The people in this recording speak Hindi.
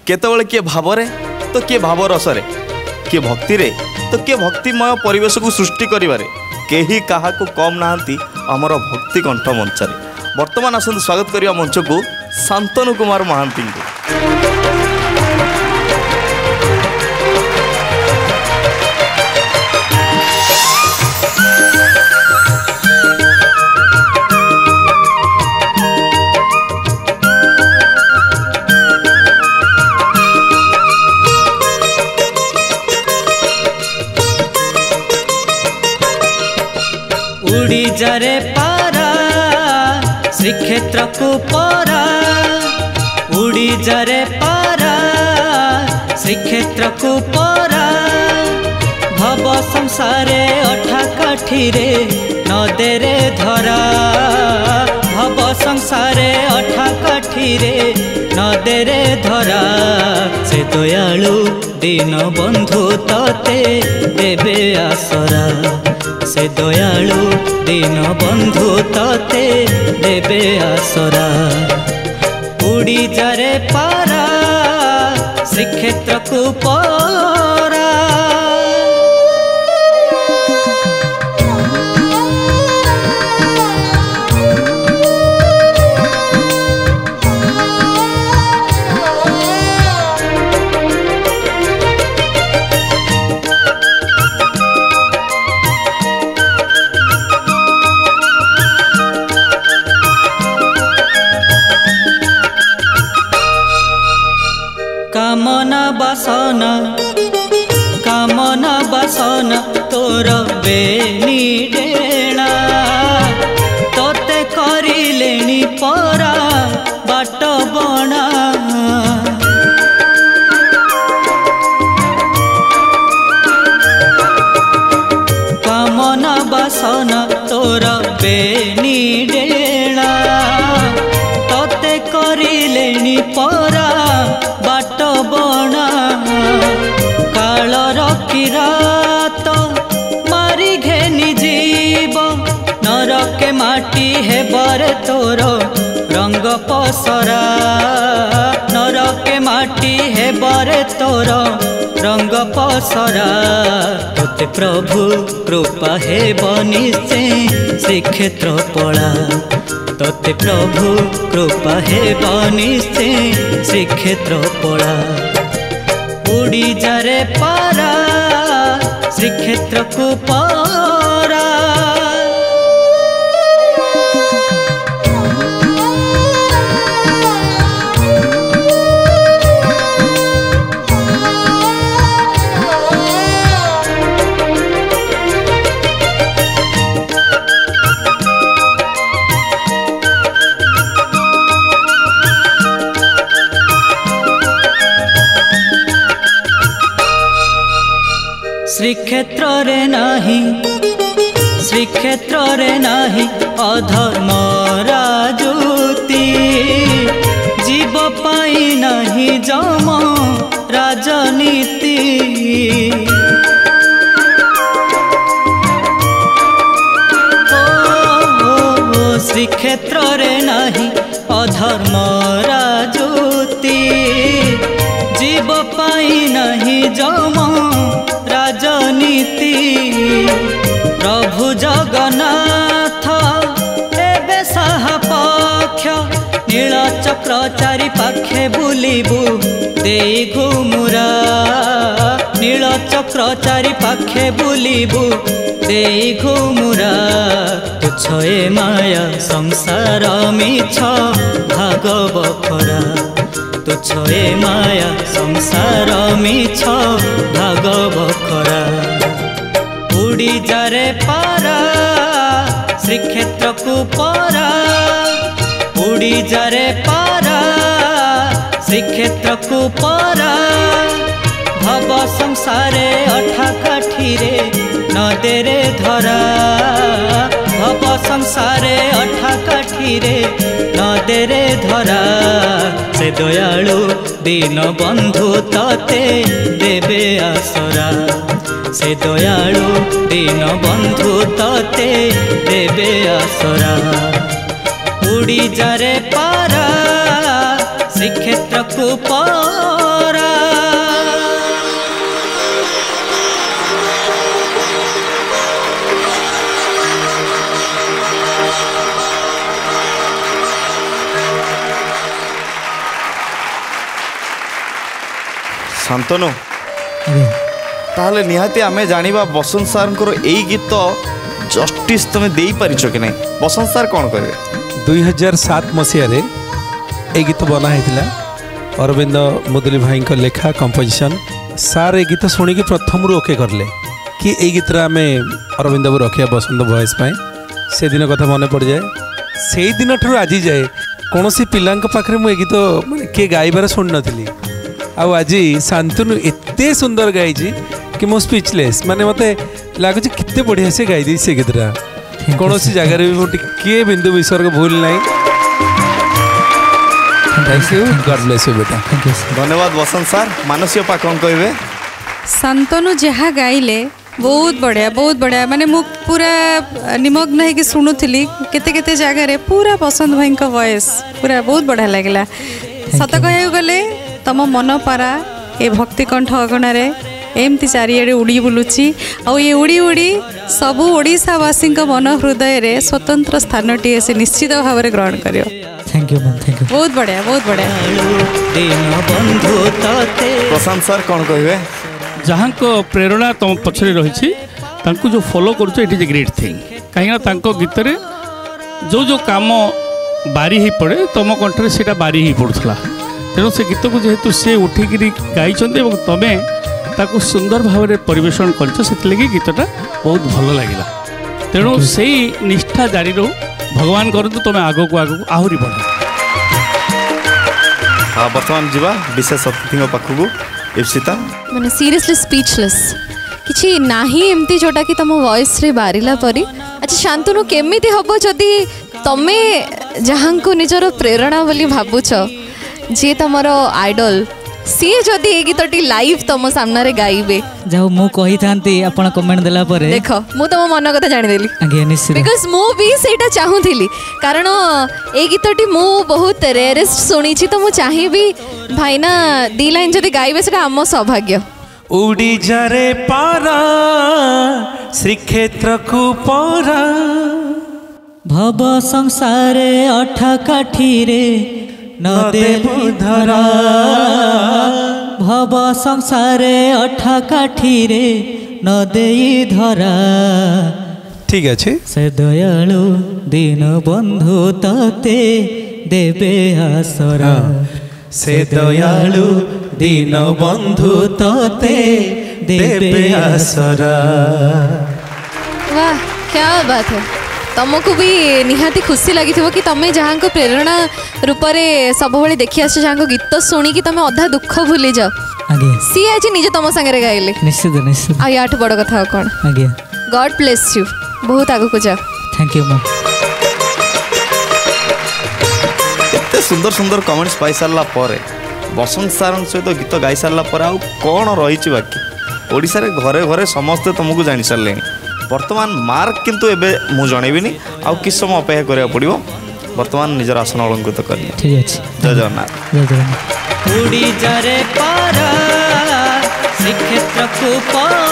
केतबेले किए भावरे तो किए भाव रसरे, किए भक्ति रे तो किए भक्तिमय परिवेश को सृष्टि करिबारे केही काहाकू कम नाहांती आमर भक्ति कंठ मंच रे। वर्तमान आसंतु स्वागत करिया मंच को शांतनु कुमार महांती को। उड़ी जरे पारा श्रीक्षेत्र को परा, उड़ी जरे पारा श्रीक्षेत्र को परा। भव संसारे अठा काठीरे नदेरे धरा, भव संसारे अठा काठीरे नदेरे धरा। से दयालु दीन बंधु तते देवे आसरा, से दयालु दीन बंधु तते देवे आसरा। उड़ी जारे पारा श्रीक्षेत्र को परा। कामना बासना कामना बासना तोर बेनी डेणा, तोते करिलेनी परा बाट बणा। कामना बासना तोर बेनी डेणा, तोते करिलेनी परा बाट बणा। कालर किरात मारी घेनी जीव, नरके माटी हेबारे तोर रंग पसरा। नरके माटी हेबारे तोर रंग पसरा। तोते प्रभु कृपा हेब निश्चय श्रीक्षेत्र पड़ा, तोते प्रभु कृपा हेब निश्चय श्रीक्षेत्र पड़ा। उड़ी जारे पारा श्रीक्षेत्र को परा। श्रीक्षेत्र रे नाही, श्रीक्षेत्र रे नाही अधर्म राजूती। जीव पाई नहीं जम राजनीति। श्रीक्षेत्र रे नाही अधर्म राजूती। जीव पाई नहीं जम राजनीति। प्रभु जगन्नाथ एबे साहापक्ष, नील चक्र चारि पाखे बुलिबु देई घुमुरा। नील चक्र चारि पाखे बुलिबु देई घुमुरा। तुच्छ ए माया संसार मिछ भागव खरा, तुच्छ ए माया संसार मिछ भागव खरा। उड़ी जारे पारा श्रीक्षेत्र को परा, उड़ी जारे पारा श्रीक्षेत्र को परा। भव संसारे अठा काठीरे नदेरे धरा, भव संसारे अठा काठीरे नदेरे धरा। से दयालु दीन बंधु तते देवे आसरा, से दयालु दीन बंधु तते देवे आसरा। उड़ी जारे पारा श्रीक्षेत्र को शांतनु ताहले निहाती आमे जानिबा बसंत सार एई गीत जस्टिस तुम दे पारिछ कि नहीं बसंत सार कौन कहे 2007 मसीह ए गीत बना होता अरविंद मुदुली भाई लेखा कंपोजिशन सार ए गीत शुणिकी प्रथम ओके करले कि ए गीत आम अरविंद को रखा बसंत वॉइस से दिन कथा मन पड़ जाए से दिन ठूँ आज जाए कौन सी पिला पाखे मुझे गीत माने किए गाइबार शुणी नी आज शांतनु एते सुंदर गाई कि मो स्पीचलेस माने मते लगुच कितने बढ़िया से गाई दी से गीतटा कौन सी जगार भी किए बिंदु विसर्ग भूल नहीं। Thank you God bless you बेटा धन्यवाद बसंत सार मानसीय पा कौन कहे शांतनु जहाँ गाइले बहुत बढ़िया माने मु पूरा निमग्न है कि शुणुली केते केते जगार पूरा बसंत भाई का वॉइस पूरा बहुत बढ़िया लगला सत कह गले तम मन पारा ए भक्ति कंठ अगणार एमती चारिड़े उड़ी बुलूची आ ये उड़ी उड़ी सबू ओडिशावासी मन हृदय रे स्वतंत्र स्थान टी से निश्चित भाव में ग्रहण कर। थैंक यू बहुत बढ़िया प्रशांत सर कौन कहे जहाँ को प्रेरणा तुम पछरे रही जो फॉलो करुच it is a great thing कहीं गीत जो जो काम बारी ही पड़े तुम कंठरे से बारी ही पड़ूला तेणु से गीत को जेहेतु सी उठिकी गाई तुम्हें ताकू सुंदर भाव में परिवेशन कर गीतटा बहुत भल लगे तेणु से निष्ठा जारी रो भगवान करूँ तुम आग को आहरी बढ़। हाँ बर्तमान जीवा विशेष अतिथि पाखक इप्सिता माने सीरियसली स्पीचलेस किछि नाही एमती जोटा कि तुम वॉइस रे बारिला परी। अच्छा शांतनु केमिति हबो जदि तमे जहां को निजर प्रेरणा बोली भाबुछ जे तमरो आइडल सी जदि ए गीतटी लाइव तुम सामने रे गाइबे जाऊ मु कहि थांती आपण कमेंट देला परे देखो मु तुम मन कथा जानि देली आगे निश्चित बिकॉज़ मु भी सेटा चाहूथिली कारण ए गीतटी मु बहुत रेयरेस्ट सुनी छी तो मु चाहि भी भाई ना दी लाइन जदि गाइबे सेटा हम सौभाग्य। उड़ी जारे पारा श्रीक्षेत्र को पारा भव संसारे अठा काठी रे न देबु धरा भव संसारे अठा काठी रे न देई धरा। ठीक अच्छे से दयालु दीन बंधु तते देबे आसरा से दयालु दीन बंधु तते देबे आसरा। वाह क्या बात है तुमको भी निहाती खुशी लगी कि तुम्हें जहाँ को प्रेरणा रूप में सब देखी आस जहाँ गीत शुणिकी तुम अधा दुख भूली जाओ आगे सी आज निजे तुम सागर गाइले निश्चित निश्चित आ याठ बड़ कथा कौन आगे गॉड ब्लेस यू बहुत आगु को जाओ। थैंक यू मैम एते सुंदर सुंदर कमेंट्स पाई सारा पर बसंत सार सहित गीत गाई सारा पर आउ कौन रही बाकी ओडिशा रे घरे घरे समस्ते तुमको जानी सारे वर्तमान मार्क किंतु एबे मु जनइबिनी आउ किस समय अपेक्षा करिया पड़िबो वर्तमान निजर आसन अलंकृत करनी ठीक अछि जय जगन्नाथ जय जगन्नाथ। उड़ी जारे पारा श्रीक्षेत्र को पारा